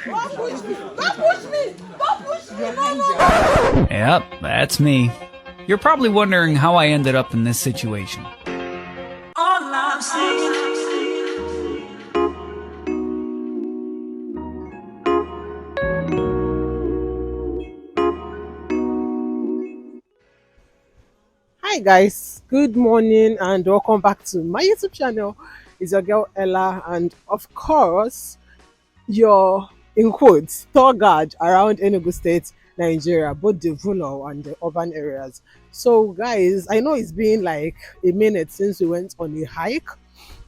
Don't push me! Don't push me! Don't push me! No. Yep, that's me. You're probably wondering how I ended up in this situation. All I'm saying. Hi guys, good morning and welcome back to my YouTube channel. It's your girl Ella, and of course, your in quotes tour guide around Enugu State, Nigeria, both the rural and the urban areas. So guys, I know it's been like a minute since we went on a hike,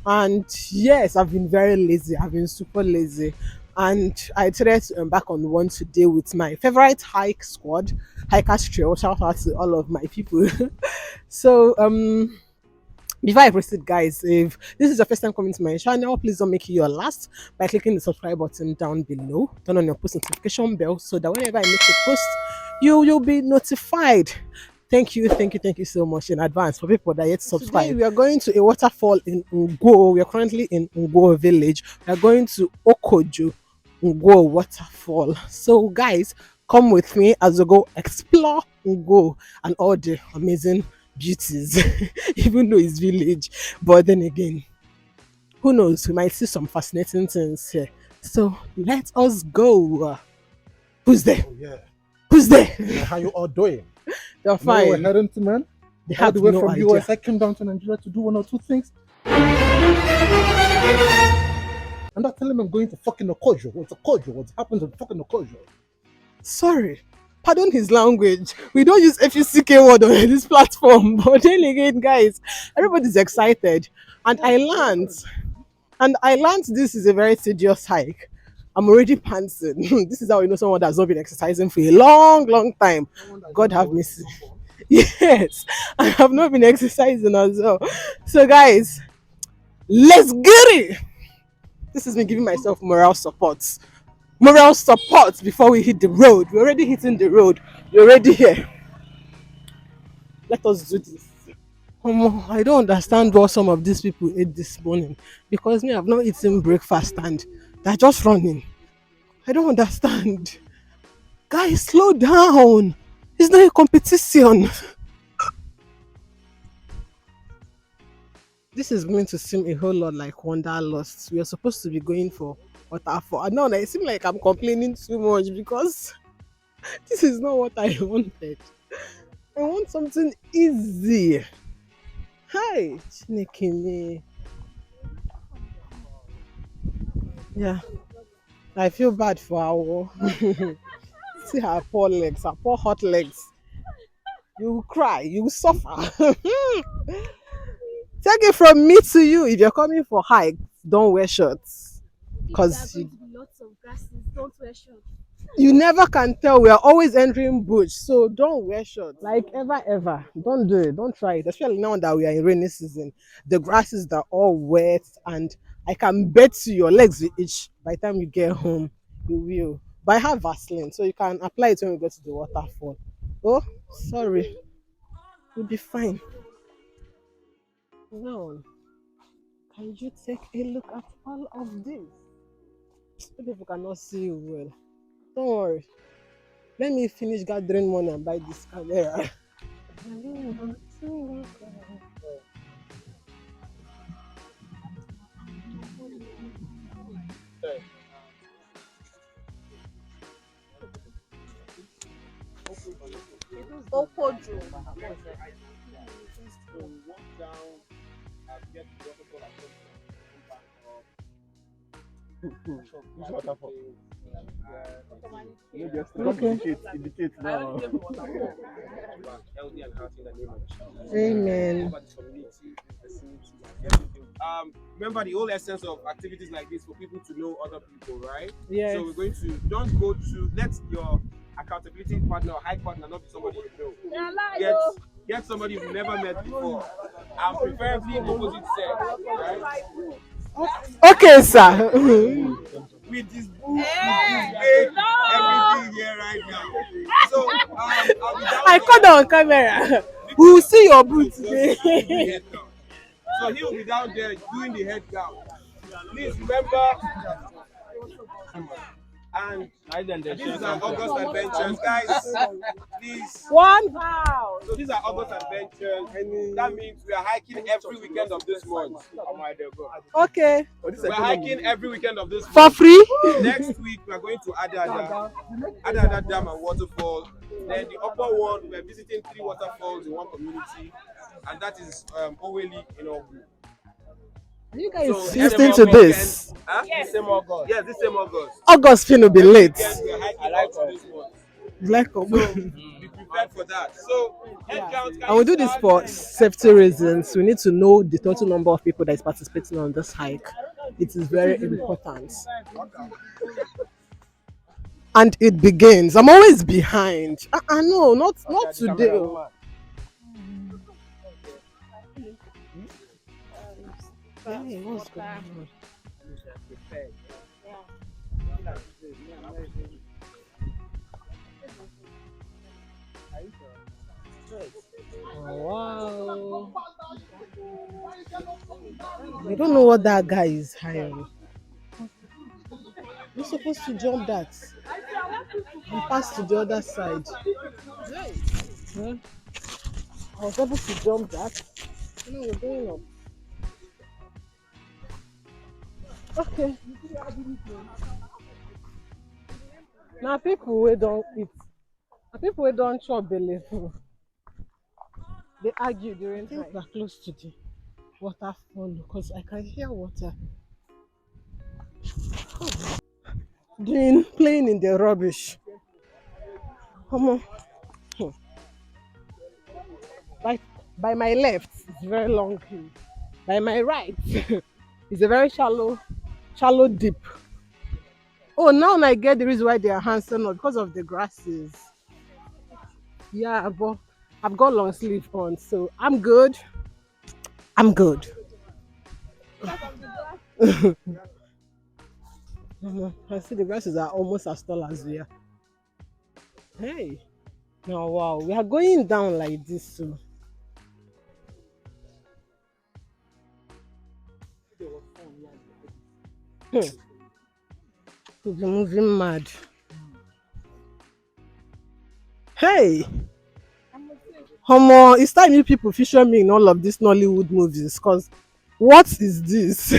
and yes, I've been very lazy. I've been super lazy, and I decided to embark on one today with my favorite hike squad, hikers trail. Shout out to all of my people. So before I proceed, guys, if this is your first time coming to my channel, please don't make it your last by clicking the subscribe button down below. Turn on your post notification bell so that whenever I make a post, you'll be notified. Thank you so much in advance for people that yet subscribe. Today we are going to a waterfall in Ngo. We are currently in Ngo village. We are going to Okwojo Waterfall. So guys, come with me as we go explore Ngo and all the amazing beauties, even though it's village. But then again, who knows? We might see some fascinating things here. So let us go. Who's there? Oh, yeah. Who's there? How you all doing? They're You know where fine. we're heading to, man? They All have the way no from idea. US, I came down to Nigeria to do one or two things. And I tell him I'm going to fucking Okwojo. What's Okwojo? What happened to fucking Okwojo? Sorry, pardon his language. We don't use FUCK word on this platform. But then again, guys, everybody's excited. And I learned this is a very tedious hike. I'm already pantsing. This is how you know someone that's not been exercising for a long time. God have mercy. Yes, I have not been exercising as well. So guys, let's get it. This is me giving myself moral support. Moral support before we hit the road. We're already hitting the road. We're already here. Let us do this. I don't understand what some of these people ate this morning, because me, I've not eaten breakfast and they're just running. I don't understand. Guys, slow down. It's not a competition. This is going to seem a whole lot like Wanderlust. We are supposed to be going for waterfall. And now it seems like I'm complaining too much because this is not what I wanted. I want something easy. Hi, Chinekene. Yeah, I feel bad for our see her poor legs, her poor hot legs. You will cry, you will suffer. Take it from me to you. If you're coming for hike, don't wear shorts. Because Lots of grasses, don't wear shorts. you never can tell. We are always entering bush, so don't wear shorts. Like ever. Don't do it. Don't try it. Especially now that we are in rainy season. The grasses are all wet, and I can bet you your legs will itch by the time you get home. You will. But I have Vaseline, so you can apply it when we go to the waterfall. Oh, sorry. You'll be fine. Now, can you take a look at all of this? People cannot see you well. Don't worry. Let me finish gathering money and buy this camera. Okwojo. Okay. Indicate now. Amen. Remember the whole essence of activities like this for people to know other people, right? Yes. So we're going to don't go to let your accountability partner or high partner not be somebody you know. Get somebody you've never met before, and preferably opposite sex, right? Okay, sir. With this booth, everything here right now. So I'll be down I caught on camera. We will see your boots today. So he will be down there doing the head count. Please remember, And these are August adventures, guys. Please. One house. So these are August adventures. That means we are hiking every weekend of this month. Okay. We're hiking every weekend of this month. For free? Next week we are going to Adada Dam and Waterfall. Then the upper one we're visiting 3 waterfalls in one community, and that is Oweli in Enugu. Are you guys So listening to this? Huh? Yes. This same August. Yes, this same August. August finna be late. Weekend, we're hiking out to this month. Like, So be prepared for that. So head count. and we do this for safety reasons. We need to know the total number of people that is participating on this hike. It is very important. And it begins. I'm always behind. No, not today. Hey, what's going on? Oh, wow. I don't know what that guy is hiring. You're supposed to jump that and pass to the other side. Huh? I was supposed to jump that. No, we're going up. Okay. Now people who don't eat, people who don't chop belly full, they argue during time. We're close to the waterfall because I can hear water. Playing in the rubbish. Come on. Like by my left, it's very long hill. By my right, it's a very shallow dip. Oh, now I get the reason why they are handsome, not because of the grasses. Yeah, but I've got long sleeve on, so I'm good. I'm good. I see the grasses are almost as tall as we are. Hey, now wow, we are going down like this, so. We'll be moving mad. Hey, Homo, it's time you people feature me in all of these Nollywood movies, cause what is this?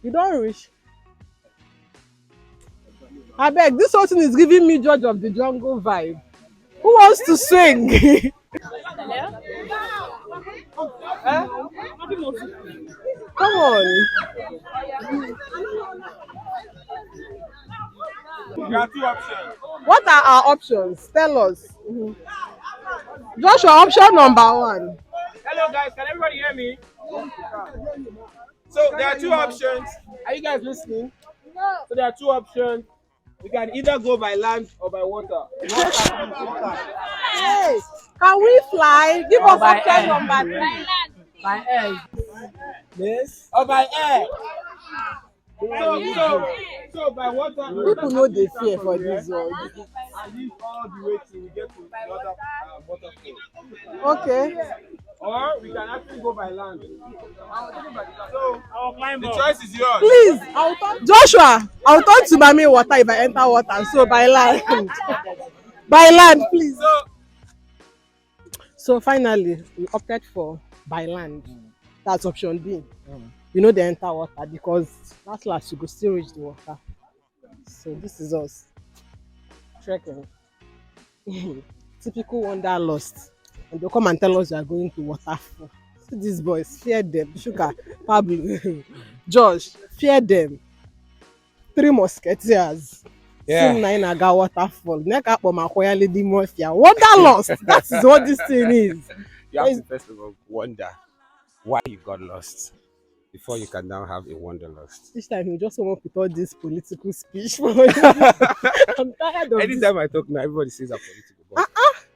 You don't reach. I beg, this whole thing is giving me Judge of the Jungle vibe. Who wants to swing? Come on. There are 2 options. What are our options? Tell us. Joshua, option number 1. Hello guys, can everybody hear me? So there are 2 options. Are you guys listening? No. So there are 2 options. We can either go by land or by water. Hey, can we fly? Give us option number 3. By air. Yes. Or by air. So by water. People know they fear for this one. And leave all the way till we get to the other waterfall. Okay. Or we can actually go by land. So the choice is yours. Please, Joshua, I'll turn to Mami water if I enter water. So by land. By land, please. So finally, we opted for by land. That's option B. You know they enter water because last you go still reach the water. So this is us trekking. Typical wanderlust. And they'll come and tell us we are going to waterfall. See these boys, fear them. Sugar, Pablo, Josh, fear them. 3 musketeers. Yeah. Naga waterfall. Wanderlust. That is what this thing is. You have to first of all wonder why you got lost before you can now have a wanderlust. Each time you just want to put all this political speech. I'm tired of Anytime I talk now, everybody says I'm political. But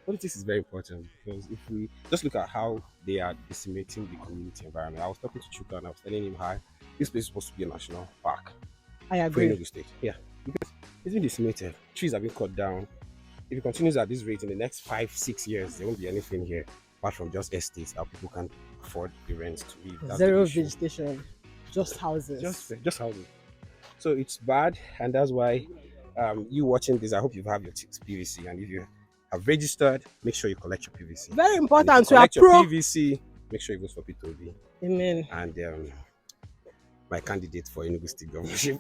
politics is very important because if we just look at how they are decimating the community environment. I was talking to Chuka and I was telling him how this place is supposed to be a national park. I agree. For Enugu State. Yeah. Because it's been decimated. Trees have been cut down. If it continues at this rate in the next 5-6 years, there won't be anything here. apart from just estates that people can't afford the rent to live. That's the Zero issue. vegetation, just houses. Just housing. So it's bad, and that's why you watching this. I hope you have your PVC, and if you have registered, make sure you collect your PVC. Very And if you important to collect your approve. PVC, make sure you vote for P2B. Amen. And my candidate for Enugu State governorship.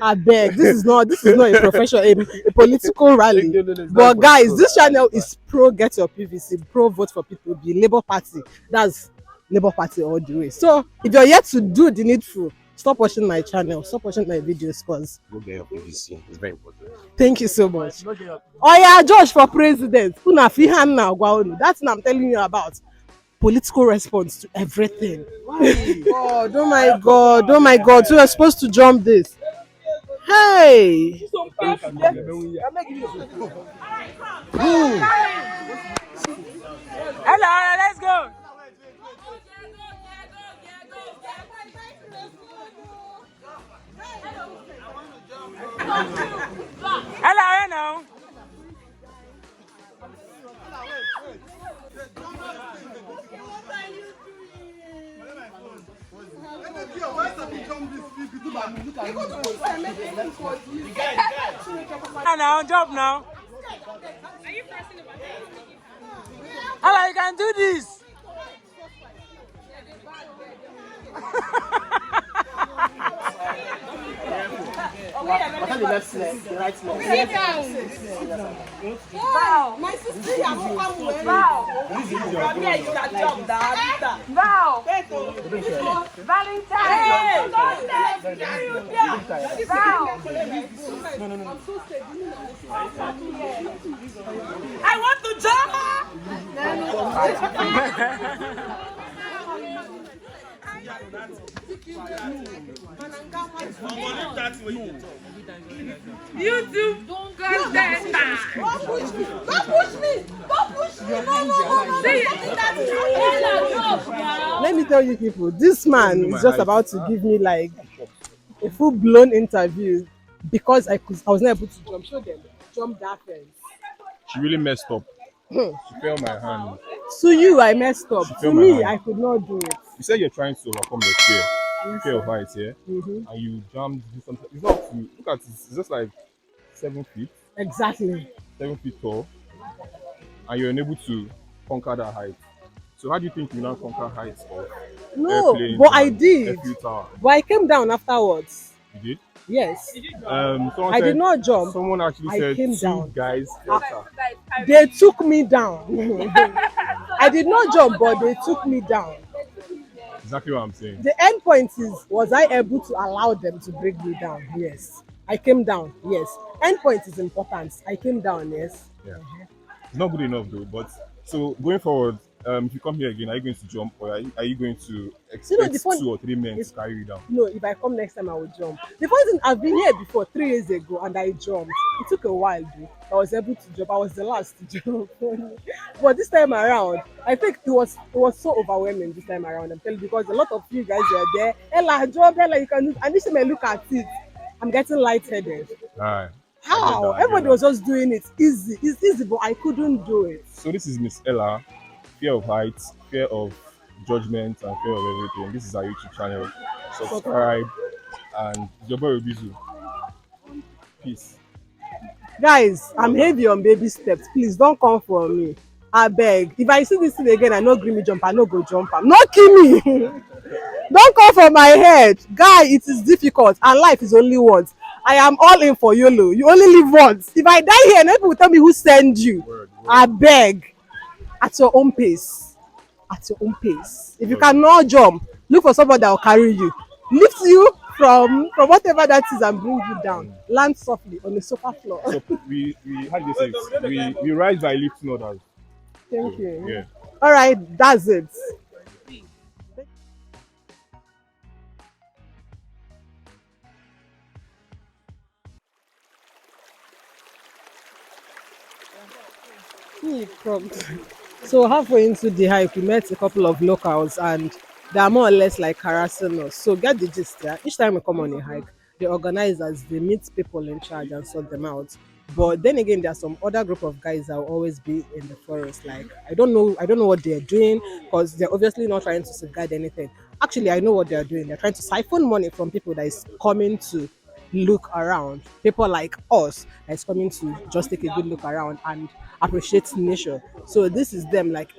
I beg, this is not a profession, a political rally. No, it's not But guys, political this rally, channel but- is pro get your PVC, pro vote for P2B, Labour Party. That's Labour Party all the way. So if you're yet to do the needful, stop watching my channel, stop watching my videos, cause Go get your PVC. It's very important. thank you so much. Oh yeah, George for president. Una fi hand now, that's what I'm telling you about. Political response to everything. God, oh my God, oh my God. So you're supposed to jump this. Hey! Hello, let's go. Hello. Now, jump now. Hello, you can do this. Wow. My sister, wow. Wow. Valentine. Hey. Wow. I want to jump. YouTube content. Don't push me. Don't push me. No. Let me tell you people, this man is just about to give me like a full-blown interview because I was not able to jump. Show them. Jump that fence. She really messed up. She fell my hand. To you, I messed up. To fell my me, hand. I could not do it. You said you're trying to overcome your fear of heights, yeah? And you jumped. It's not too. Look at it. It's just like 7 feet, Exactly. 7 feet tall, and you're unable to conquer that height. So how do you think you now conquer heights of No, airplanes but I and did. Eiffel Tower? But I came down afterwards. You did. Yes. Someone I said, did not jump. Someone actually I said came two down. guys felt her. They took me down. I did not jump, but they took me down. Exactly what I'm saying. The end point is, was I able to allow them to break me down? Yes. I came down. Yes. End point is important. I came down. Yes. Yeah. It's not good enough though. But so going forward, if you come here again, are you going to jump or are you going to expect the fun 2 or 3 men is- to carry you down? No, if I come next time, I will jump. The first thing, I've been here before 3 years ago and I jumped. It took a while, though. I was able to jump. I was the last to jump. But this time around, I think it was so overwhelming this time around. I'm telling you, because a lot of you guys were there. Ella, jump, Ella, you can do. And this time I look at it, I'm getting lightheaded. Alright. How? Everybody was just doing it easy. It's easy, but I couldn't do it. So this is Miss Ella, fear of heights, fear of judgment, and fear of everything. This is our YouTube channel. Subscribe and your boy Obizu. Peace. Guys, I'm heavy on baby steps. Please don't come for me. I beg. If I see this thing again, I no gree me jump. I no go jump. I'm not kill me. Don't come for my head. Guy, it is difficult and life is only once. I am all in for YOLO. You only live once. If I die here, people will tell me who send you. Word. I beg. At your own pace. At your own pace. If you cannot jump, look for somebody that will carry you. Lift you from whatever that is and bring you down. Land softly on the sofa floor. So we how do you say it? We rise by lifting others. Thank you. Yeah. All right, that's it. So halfway into the hike, we met a couple of locals and they are more or less like harassing us. So get the gist, yeah? Each time we come on a hike, the organizers, they meet people in charge and sort them out. But then again, there are some other group of guys that will always be in the forest. Like I don't know what they're doing because they're obviously not trying to safeguard anything. Actually, I know what they're doing. They're trying to siphon money from people that is coming to look around. People like us that is coming to just take a good look around and appreciate nature. So this is them like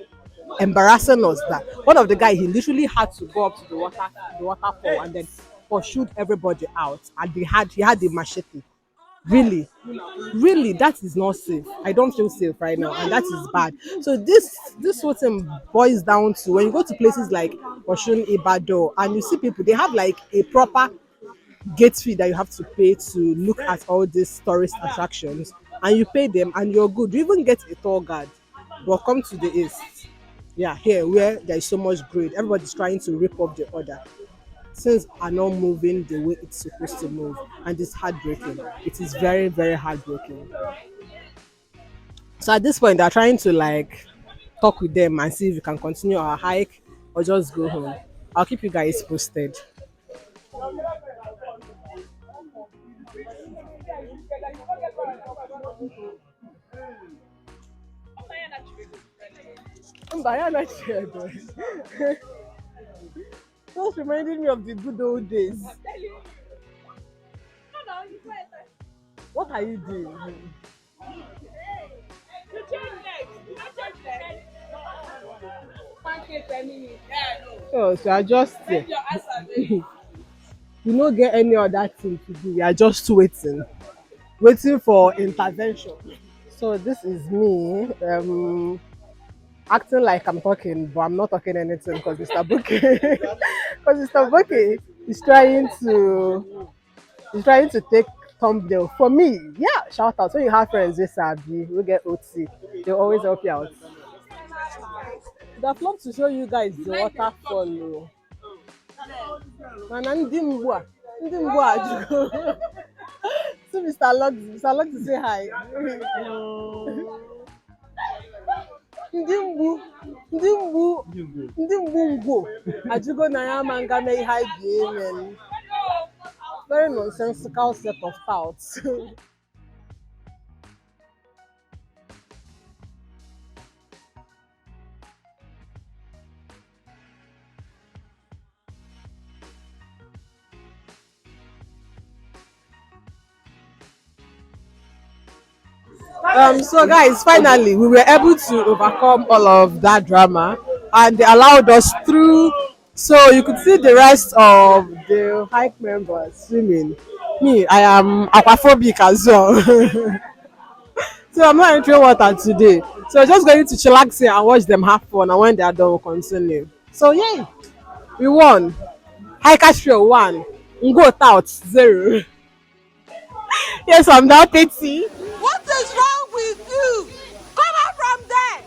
embarrassing us that one of the guy he literally had to go up to the waterfall and then pursued everybody out and he had the machete. Really, really, that is not safe. I don't feel safe right now, and that is bad. So this whole thing boils down to when you go to places like Oshun Ibado and you see people, they have like a proper gate fee that you have to pay to look at all these tourist attractions, and you pay them and you're good. You even get a tour guide. But come to the east, yeah, here where there is so much greed, everybody's trying to rip up the other. Things are not moving the way it's supposed to move, and it's heartbreaking. It is very, very heartbreaking. So at this point, they're trying to like talk with them and see if we can continue our hike or just go home. I'll keep you guys posted. Mbayana shared us. Just reminding me of the good old days. What are you doing? Oh, so I just you don't get any other thing to do. We are just waiting for intervention. So this is me acting like I'm talking, but I'm not talking anything because Mr. Buki, because Mr. Buki is trying to take thumbnail for me. Yeah, shout out. When you have friends this Sabi, we get OT. They always help you out. I'd love to show you guys the waterfall. Oh. Mana ndị mgbu a ajụgo. So Mr. Lux say hi. Ndị mgbu ndị mgbu ngwo ajụgo na ya ama nga mee ihe anyị ga-eme. Very nonsensical set of thoughts. So guys, finally we were able to overcome all of that drama and they allowed us through. So you could see the rest of the hike members swimming. Me, I am aquaphobic as well. So I'm not entering water today. So just going to chillax here and watch them have fun, and when they are done we'll continue. So yay! We won. Hiker show 1. Ngo out 0. Yes, I'm now petty. What is wrong with you? Come out from there.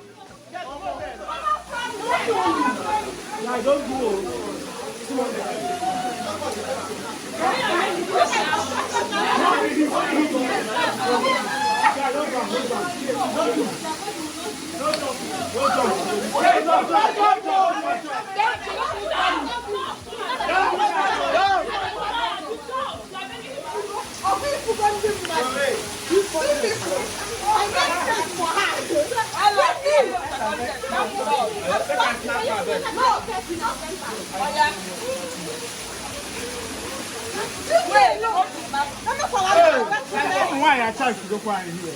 Why I charge to go quiet here?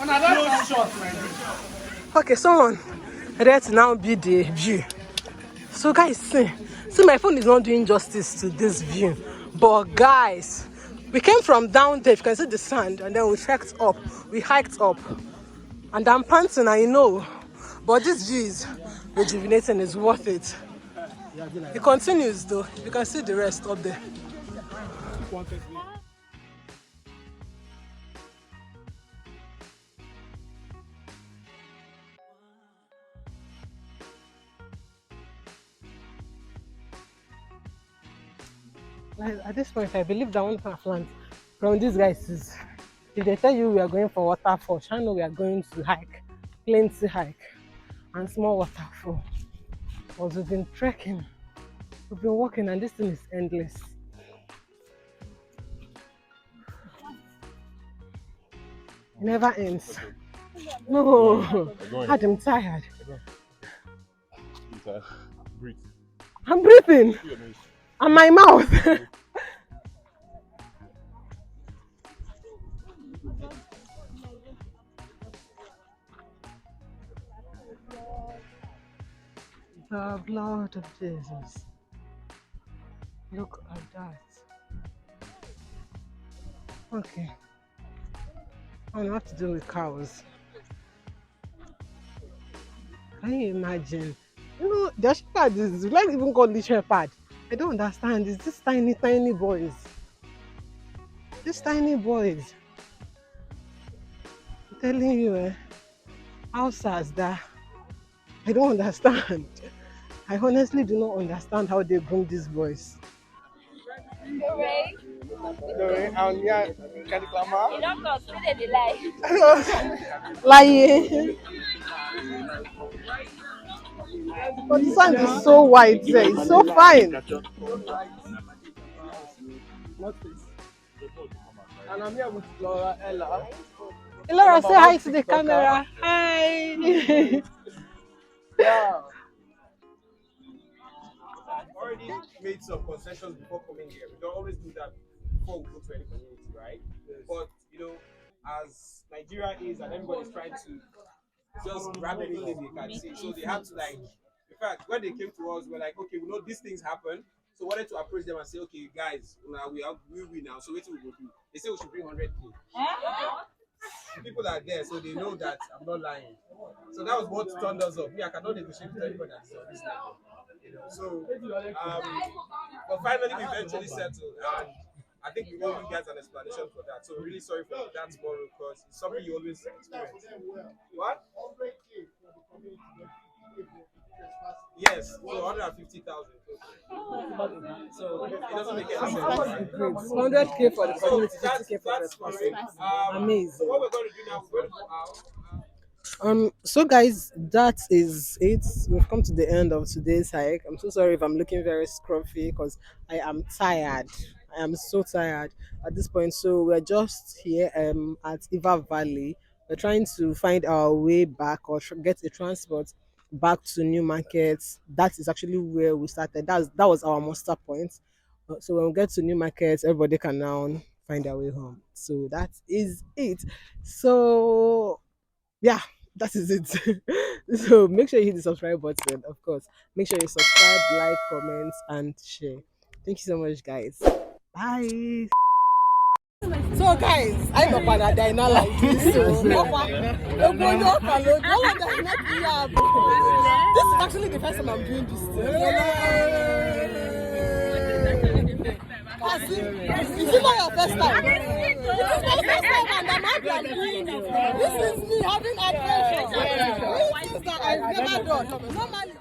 On another shot, man. Okay, someone ready to now be the view. So guys, see my phone is not doing justice to this view. But guys, we came from down there, you can see the sand, and then we trekked up, we hiked up. And I'm panting, I know. But this view is rejuvenating, it's worth it. It continues though, you can see the rest up there. At this point, I believe that one of our plans from these guys is if they tell you we are going for waterfall, I know we are going to hike, plenty hike, and small waterfall. Because we've been trekking, we've been walking, and this thing is endless. It never ends. No, Go on. I'm tired. Breathe. I'm breathing. Feel your nose. And my mouth. The blood of Jesus. Look at that. Okay. I don't have to do with cows. Can you imagine? You know, the shepherd is, let's even call the shepherd. I don't understand. It's these tiny, tiny boys. These tiny boys. I'm telling you, how sad that. I don't understand. I honestly do not understand how they bring these boys. Like, but the sand is so white, it's so fine. And I'm here with Laura Ella. Laura, say hi to the camera. Hi. Yeah. Already made some concessions before coming here. We don't always do that before we go to any community, right? But you know, as Nigeria is and everybody's trying to just grab anything they can see, so they have to like. In fact, when they came to us, we're like, okay, we know these things happen, so we wanted to approach them and say, okay, guys, we now, so what we will do? They say we should bring 100K. People are there, so they know that I'm not lying. So that was what turned us up. Me, I cannot negotiate with anybody that's on this level. So, but finally we eventually settled, and I think we owe you guys an explanation for that. So really sorry for that tomorrow because it's something you always experience. What? Yes, so 150,000. So it doesn't make any sense. 100K for the community, 50K for the That's person. amazing. So what we're going to do now, we're going to go out. So guys, that is it. We've come to the end of today's hike. I'm so sorry if I'm looking very scruffy because I am tired. I am so tired at this point. So we're just here at Iva Valley. We're trying to find our way back or get a transport back to New Market. That is actually where we started. That was our muster point. So when we get to New Market, everybody can now find their way home. So that is it. So yeah, that is it. So make sure you hit the subscribe button, of course. Make sure you subscribe, like, comment, and share. Thank you so much, guys. Bye. So guys, I'm up on a diner like this. So Okwojo Waterfall, this is actually the first time I'm doing this thing. Is it not your first time? It is my first time and I'm happy I'm doing it. This is me having adventure. Things that I've never done. Normally.